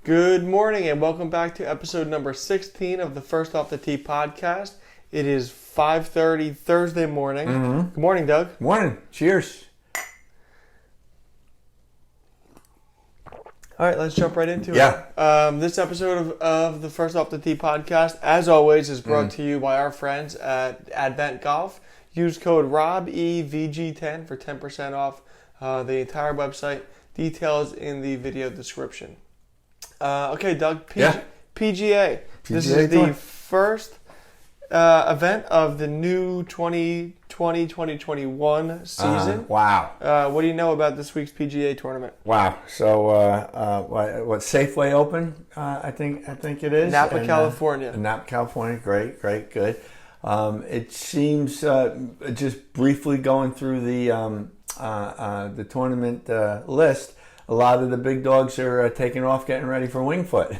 Good morning and welcome back to episode number 16 of the First Off the Tee podcast. It is 5:30 Thursday morning. Good morning, Doug. Morning. Cheers. All right, let's jump right into it. Yeah. This episode of the First Off the Tee podcast, as always, is brought to you by our friends at Advent Golf. Use code ROBEVG10 for 10% off the entire website. Details in the video description. Okay, Doug. PGA. This is the first event of the new 2020-2021 season. Wow. What do you know about this week's PGA tournament? Wow. So, what Safeway Open? I think it is Napa, California. Napa, California. Great, good. It seems just briefly going through the tournament list. A lot of the big dogs are taking off, getting ready for Winged Foot.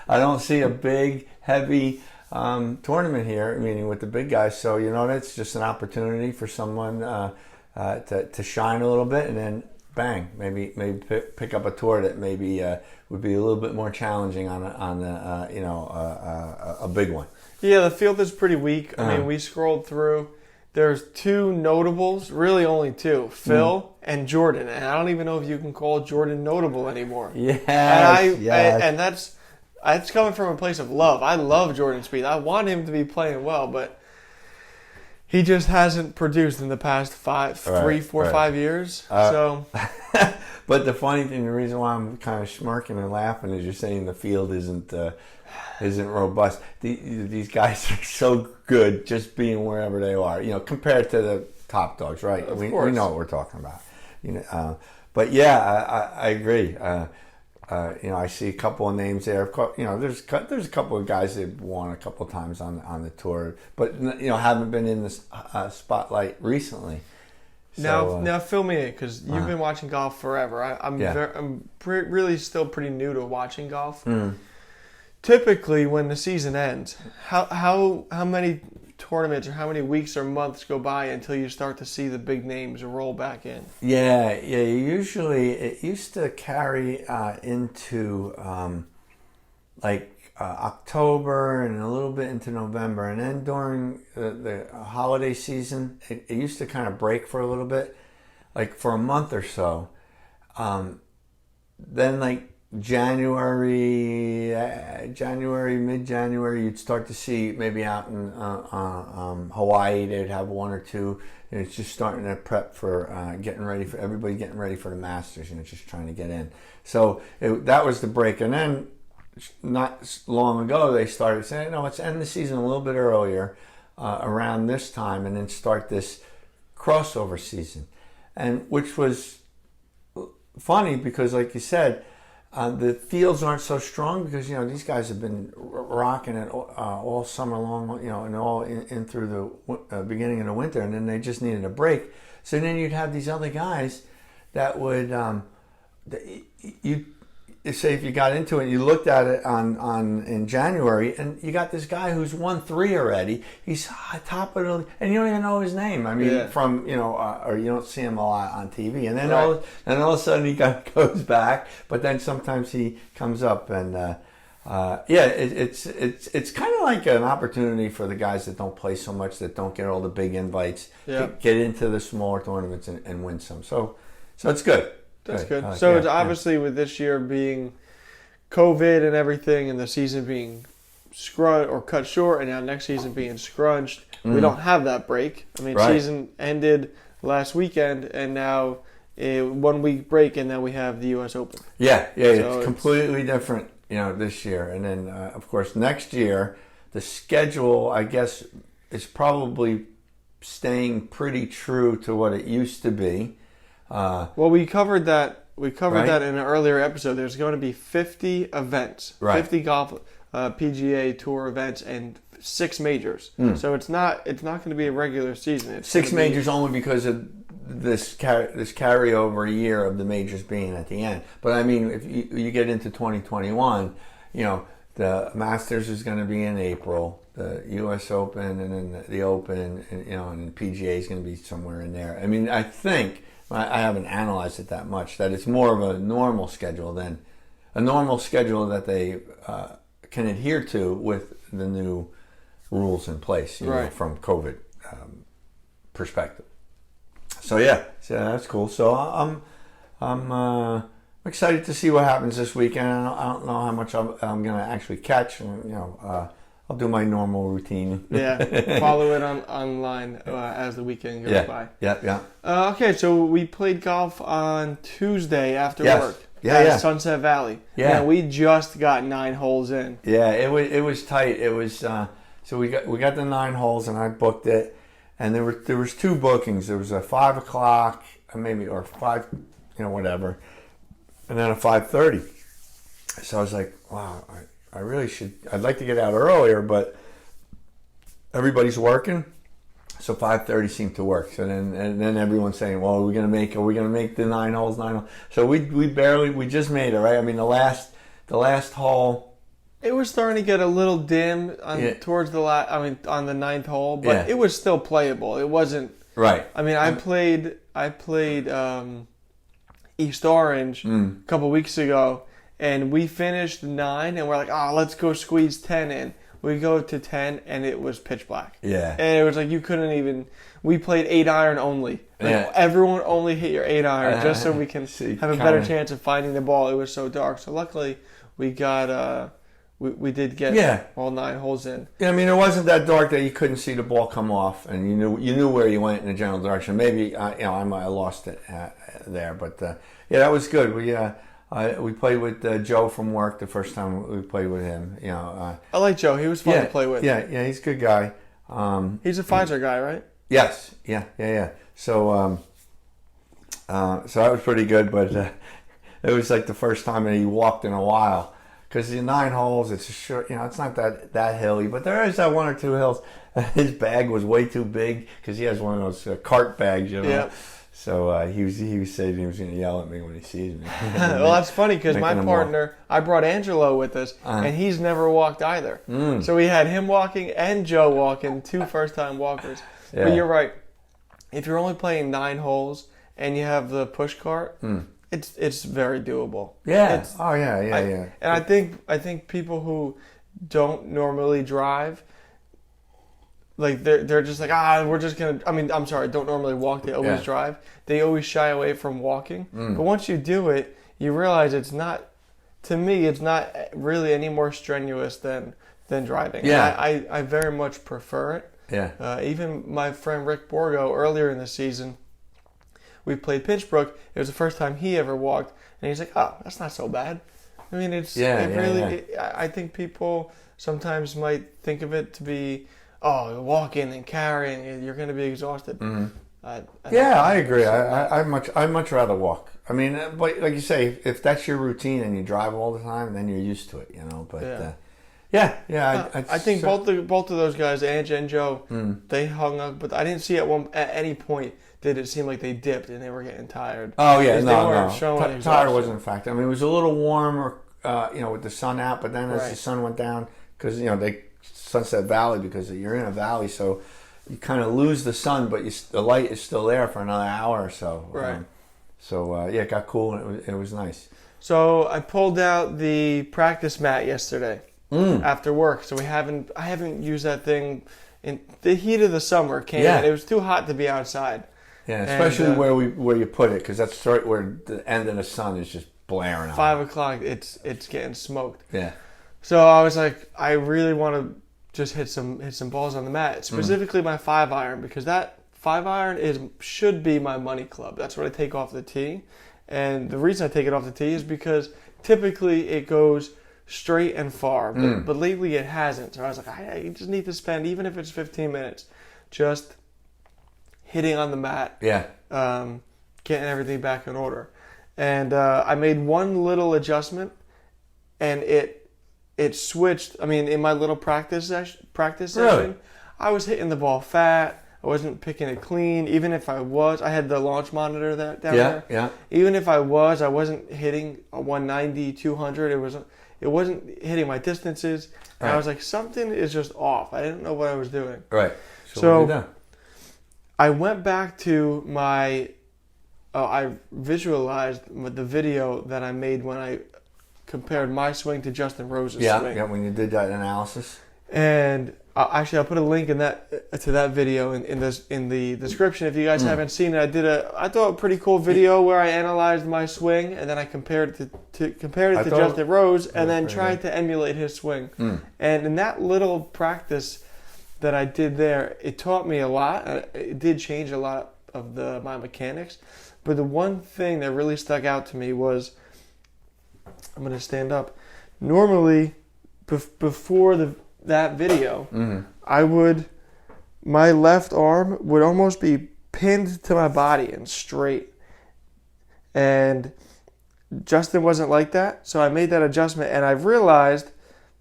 I don't see a big, heavy tournament here, meaning with the big guys. So, that's just an opportunity for someone to shine a little bit, and then bang, maybe pick up a tour that maybe would be a little bit more challenging on a big one. Yeah, the field is pretty weak. I mean, we scrolled through. There's two notables, really only two, Phil and Jordan. And I don't even know if you can call Jordan notable anymore. Yes, and that's coming from a place of love. I love Jordan Spieth. I want him to be playing well, but he just hasn't produced in the past 5 years. But the funny thing, the reason why I'm kind of smirking and laughing is you're saying the field isn't robust. These guys are so good just being wherever they are, compared to the top dogs, right? We know what we're talking about. But yeah, I agree. I see a couple of names there. There's a couple of guys that won a couple of times on the tour, but haven't been in the spotlight recently. So, now fill me in, because you've been watching golf forever. I'm really still pretty new to watching golf. Typically, when the season ends, how many tournaments or how many weeks or months go by until you start to see the big names roll back in? Yeah. Usually, it used to carry into October and a little bit into November, and then during the holiday season, it used to kind of break for a little bit, like for a month or so. Then January, mid-January, you'd start to see maybe out in Hawaii, they'd have one or two, and it's just starting to prep for everybody getting ready for the Masters, just trying to get in. So that was the break, and then not long ago they started saying, no, let's end the season a little bit earlier, around this time, and then start this crossover season, and which was funny because, like you said, the fields aren't so strong because these guys have been rocking it all summer long, and all in through the beginning of the winter, and then they just needed a break. So then you'd have these other guys that would you say if you got into it, you looked at it in January, and you got this guy who's won 3 already. He's top of the, and you don't even know his name. I mean, from or you don't see him a lot on TV, and then all of a sudden he goes back. But then sometimes he comes up, and it's kind of like an opportunity for the guys that don't play so much, that don't get all the big invites, get into the smaller tournaments and win some. So it's good. That's good. It's obviously with this year being COVID and everything, and the season being cut short, and now next season being scrunched, we don't have that break. I mean, season ended last weekend, and now a 1 week break, and now we have the U.S. Open. So it's completely different, this year. And then, of course, next year, the schedule, I guess, is probably staying pretty true to what it used to be. Well, we covered that. We covered that in an earlier episode. There's going to be 50 events, 50 golf PGA Tour events, and 6 majors. So it's not going to be a regular season. It's 6 majors only because of this carryover year of the majors being at the end. But I mean, if you get into 2021, the Masters is going to be in April, the U.S. Open, and then the Open, and the PGA is going to be somewhere in there. I mean, I think. I haven't analyzed it that much, that it's more of a normal schedule than a normal schedule that they can adhere to with the new rules in place, you know, from COVID perspective. So so that's cool. So I'm excited to see what happens this weekend. I don't know how much I'm going to actually catch, and you know, I'll do my normal routine. Yeah, follow it online as the weekend goes by. Yeah. Okay, so we played golf on Tuesday after work. Sunset Valley. Yeah, and we just got 9 holes in. Yeah, it was tight. It was so we got the 9 holes, and I booked it, and there was 2 bookings. There was a 5 o'clock, maybe, or 5, you know, whatever, and then a 5:30. So I was like, wow, I really should. I'd like to get out earlier, but everybody's working, so 5:30 seemed to work. So then everyone's saying, well, are we gonna make the 9 holes? So we just made it, right? I mean, the last hole. It was starting to get a little dim towards the on the 9th hole, but it was still playable. It wasn't right. I mean, I played East Orange a couple weeks ago, and we finished 9, and we're like, let's go squeeze 10 in. We go to 10, and it was pitch black. Yeah. And it was like you couldn't even. We played 8-iron only. Like everyone only hit your 8-iron just so we can have a better chance of finding the ball. It was so dark. So luckily, we got. We did get all 9 holes in. Yeah, I mean, it wasn't that dark that you couldn't see the ball come off, and you knew where you went in the general direction. Maybe I might have lost it there, but that was good. We played with Joe from work the first time we played with him. You know, I like Joe. He was fun to play with. Yeah, he's a good guy. He's a Pfizer guy, right? Yes. Yeah. So that was pretty good, but it was like the first time that he walked in a while. Because the 9 holes, it's a short, it's not that hilly, but there is that 1 or 2 hills. His bag was way too big because he has one of those cart bags, you know. Yep. So he was saying he was going to yell at me when he sees me. Well, that's funny because my partner, I brought Angelo with us, and he's never walked either. So we had him walking and Joe walking, 2 first-time walkers. Yeah. But you're right. If you're only playing 9 holes and you have the push cart. It's very doable. Yeah. Yeah. And I think people who don't normally drive, like they're just like we're just gonna. I mean, I'm sorry, don't normally walk. They always drive. They always shy away from walking. But once you do it, you realize it's not. To me, it's not really any more strenuous than driving. Yeah. I very much prefer it. Yeah. Even my friend Rick Borgo earlier in the season. We played Pitchbrook. It was the first time he ever walked, and he's like, that's not so bad. I mean, I think people sometimes might think of it to be, walking and carrying, you're going to be exhausted. I agree. I much rather walk. I mean, but like you say, if that's your routine and you drive all the time, then you're used to it, you know. But I think both of those guys, Ange and Joe, they hung up, but I didn't see at any point did it seem like they dipped and they were getting tired. Oh yeah, no. Tired wasn't a factor. I mean, it was a little warmer, with the sun out, but then as the sun went down, because they Sunset Valley, because you're in a valley, so you kind of lose the sun, but the light is still there for another hour or so. Right. It got cool and it was nice. So I pulled out the practice mat yesterday after work. So I haven't used that thing in the heat of the summer. It was too hot to be outside. Yeah, especially where you put it, because that's right where the end of the sun is just blaring out. 5 o'clock, it's getting smoked. Yeah. So I was like, I really want to just hit some balls on the mat, specifically my 5-iron, because that 5-iron should be my money club. That's what I take off the tee, and the reason I take it off the tee is because typically it goes straight and far, but lately it hasn't. So I was like, I just need to spend, even if it's 15 minutes, just hitting on the mat, getting everything back in order. And I made one little adjustment, and it switched. I mean, in my little practice session, I was hitting the ball fat. I wasn't picking it clean. Even if I was, I had the launch monitor down there. Yeah. Even if I wasn't hitting a 190, 200. It wasn't hitting my distances. And I was like, something is just off. I didn't know what I was doing. Right. So what did you do? I went back to I visualized the video that I made when I compared my swing to Justin Rose's Yeah, swing. yeah. When you did that analysis. And actually, I'll put a link in to that video in the description if you guys haven't seen it. I thought a pretty cool video where I analyzed my swing and then I compared it to Justin Rose and then tried to emulate his swing. And in that little practice that I did there, it taught me a lot. It did change a lot of my mechanics. But the one thing that really stuck out to me was, I'm going to stand up. Normally, before that video, my left arm would almost be pinned to my body and straight. And Justin wasn't like that, so I made that adjustment, and I've realized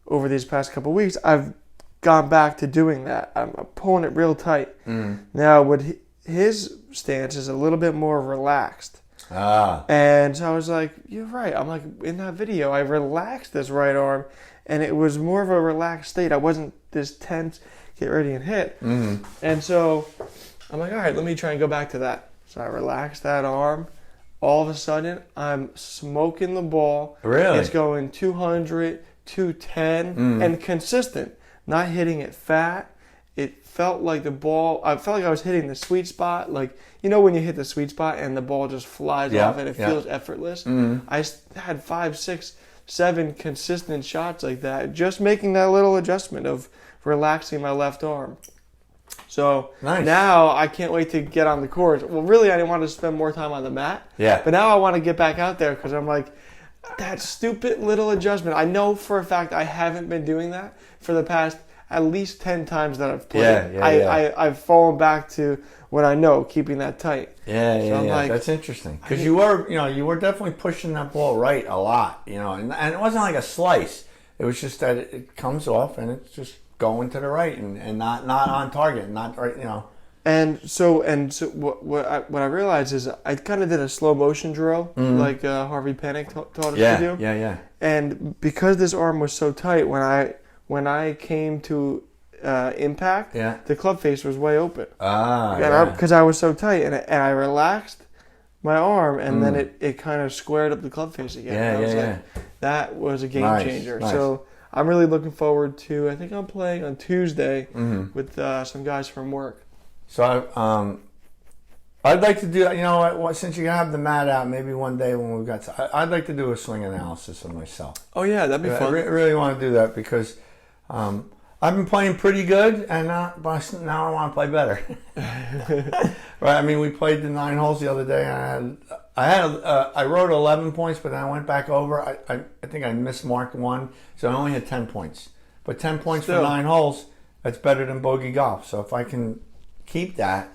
over these past couple of weeks, I've gone back to doing that. I'm pulling it real tight. Now, his stance is a little bit more relaxed. And so I was like, you're right. I'm like, in that video, I relaxed this right arm, and it was more of a relaxed state. I wasn't this tense, get ready and hit. And so I'm like, all right, let me try and go back to that. So I relaxed that arm. All of a sudden, I'm smoking the ball. Really? It's going 200, 210, and consistent. Not hitting it fat. It felt like I felt like I was hitting the sweet spot. Like, you know when you hit the sweet spot and the ball just flies off and it feels effortless? I had 5, 6, 7 consistent shots like that. Just making that little adjustment of relaxing my left arm. So now I can't wait to get on the court. Well, really, I didn't want to spend more time on the mat. Yeah. But now I want to get back out there because I'm like, that stupid little adjustment. I know for a fact I haven't been doing that for the past at least 10 times that I've played. I've fallen back to what I know, keeping that tight. Like, that's interesting. Because you were definitely pushing that ball right a lot, and it wasn't like a slice. It was just that it comes off and it's just going to the right and not on target, not right, And so what I realized is I kind of did a slow motion drill like Harvey Penick taught us to do. Yeah. And because this arm was so tight, when I came to impact, the club face was way open. Because I was so tight, and I relaxed my arm, and then it kind of squared up the club face again. That was a game changer. Nice. So I'm really looking forward to. I think I'm playing on Tuesday with some guys from work. So I'd like to do, since you have the mat out, maybe one day when we've got, I'd like to do a swing analysis of myself. Oh yeah, that'd be fun. I really want to do that because I've been playing pretty good, and now I want to play better. Right? I mean, we played the 9 holes the other day, and I wrote 11 points, but then I went back over. I think I mismarked one, so I only had 10 points. But 10 points for 9 holes, that's better than bogey golf. So if I can keep that,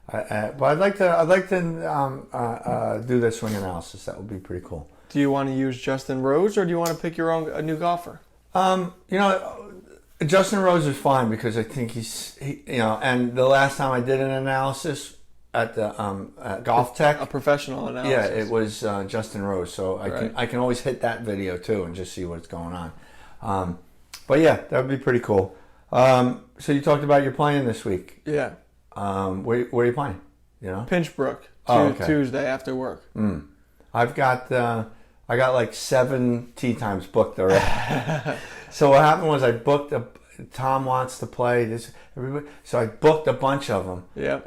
but I'd like to do the swing analysis. That would be pretty cool. Do you want to use Justin Rose, or do you want to pick a new golfer? Justin Rose is fine because I think and the last time I did an analysis at the Golf Tech, a professional analysis. Yeah, it was Justin Rose. So I can always hit that video too and just see what's going on. But yeah, that would be pretty cool. So you talked about your playing this week. Yeah. Where are you playing? Pinchbrook. Tuesday after work. I got like 7 tee times booked already. So what happened was I booked Tom wants to play this. Everybody, so I booked a bunch of them,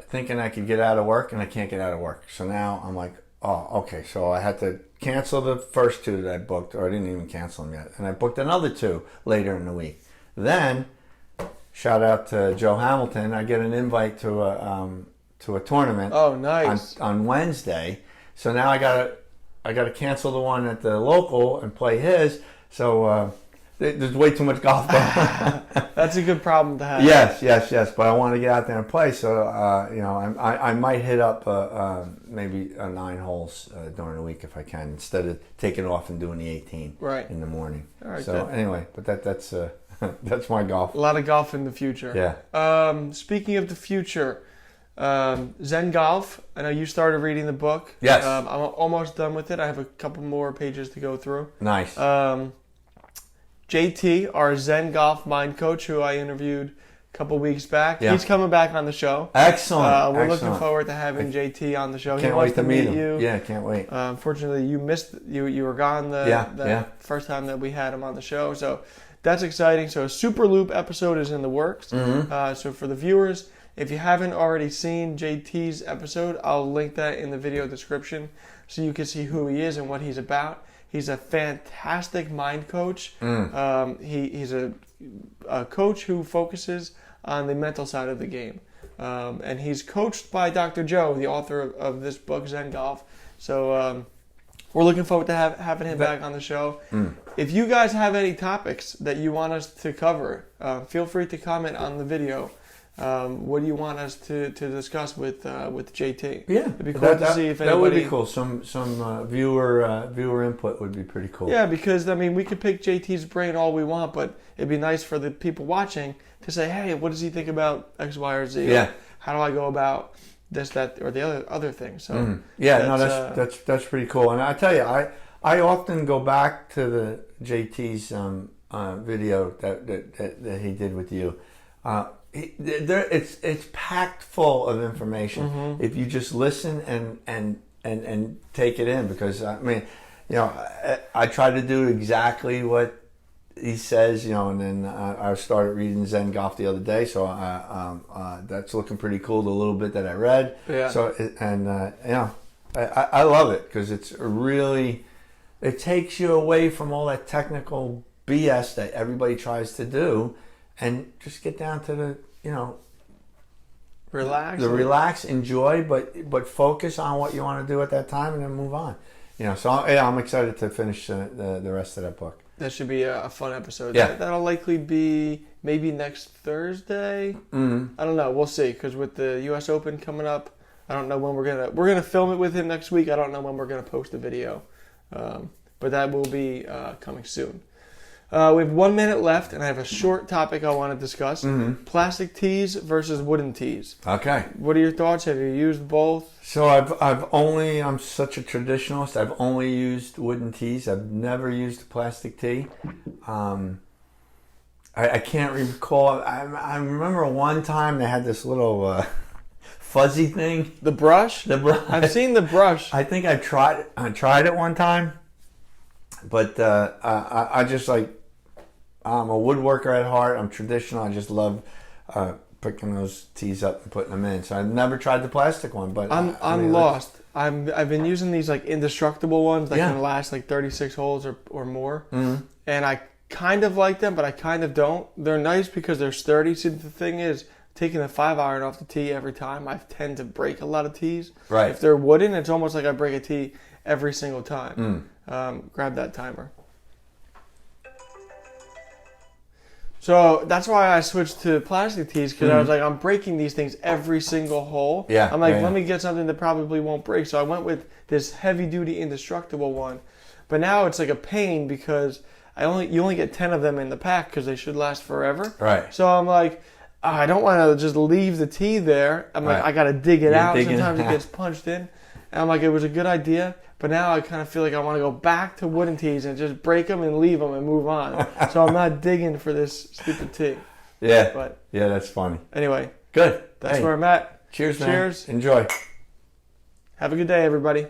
thinking I could get out of work, and I can't get out of work. So now I'm like, oh, okay. So I had to cancel the first 2 that I booked, or I didn't even cancel them yet, and I booked another 2 later in the week. Then, shout out to Joe Hamilton. I get an invite to a tournament. Oh, nice. On Wednesday. So now I gotta cancel the one at the local and play his. So there's way too much golf going on. That's a good problem to have. Yes. But I want to get out there and play. So I might hit up maybe 9 holes during the week if I can, instead of taking off and doing the 18 in the morning. All right, so good. Anyway, but that's that's my golf. A lot of golf in the future. Yeah. Speaking of the future, Zen Golf. I know you started reading the book. Yes. I'm almost done with it. I have a couple more pages to go through. Nice. JT, our Zen Golf mind coach, who I interviewed a couple weeks back. Yeah. He's coming back on the show. Excellent. We're Excellent. looking forward to having JT on the show. Can't wait to meet him. Yeah, can't wait. Unfortunately, you missed you were gone the first time that we had him on the show, so that's exciting. So a Super Loop episode is in the works. So for the viewers, if you haven't already seen JT's episode, I'll link that in the video description so you can see who he is and what he's about. He's a fantastic mind coach. He's a coach who focuses on the mental side of the game. And he's coached by Dr. Joe, the author of this book, Zen Golf. So we're looking forward to having him back on the show. If you guys have any topics that you want us to cover, feel free to comment on the video. What do you want us to discuss with JT? Yeah, it'd be cool to see if anybody... That would be cool. Some viewer input would be pretty cool. Yeah, because I mean, we could pick JT's brain all we want, but it'd be nice for the people watching to say, "Hey, what does he think about X, Y, or Z? Yeah. Or how do I go about this, that, or the other thing?" So that's pretty cool. And I tell you, I often go back to the JT's video that he did with you. It's packed full of information if you just listen and take it in, because I mean, I try to do exactly what he says, and then I started reading Zen Golf the other day, so that's looking pretty cool, the little bit that I read. Yeah. So I love it because it's really, it takes you away from all that technical BS that everybody tries to do, and just get down to the relax, enjoy, but focus on what you want to do at that time, and then move on. So I'm excited to finish the rest of that book. That should be a fun episode. Yeah. That'll likely be maybe next Thursday. I don't know. We'll see, because with the U.S. Open coming up, I don't know when we're gonna film it with him next week. I don't know when we're gonna post the video, but that will be coming soon. We have 1 minute left, and I have a short topic I want to discuss. Plastic tees versus wooden tees. Okay. What are your thoughts? Have you used both? So I'm such a traditionalist. I've only used wooden tees. I've never used a plastic tee. I can't recall. I remember one time they had this little fuzzy thing. The brush? The brush. I've seen the brush. I think I tried it one time, but I just I'm a woodworker at heart. I'm traditional. I just love picking those tees up and putting them in. So I've never tried the plastic one, but I'm lost. I've been using these indestructible ones that can last 36 holes or more, and I kind of like them, but I kind of don't. They're nice because they're sturdy. See, the thing is, taking the 5-iron off the tee every time, I tend to break a lot of tees. Right. If they're wooden, it's almost like I break a tee every single time. Grab that timer. So that's why I switched to plastic tees, because I was like, I'm breaking these things every single hole. Yeah. I'm like, let me get something that probably won't break. So I went with this heavy-duty indestructible one. But now it's like a pain because you only get 10 of them in the pack because they should last forever. Right. So I'm like, I don't want to just leave the tee there. I'm like, I got to dig it out. Sometimes it gets punched in. And I'm like, it was a good idea. But now I kind of feel like I want to go back to wooden tees and just break them and leave them and move on. So I'm not digging for this stupid tee. Yeah. But yeah, that's funny. Anyway. Good. That's where I'm at. Cheers, man. Cheers. Enjoy. Have a good day, everybody.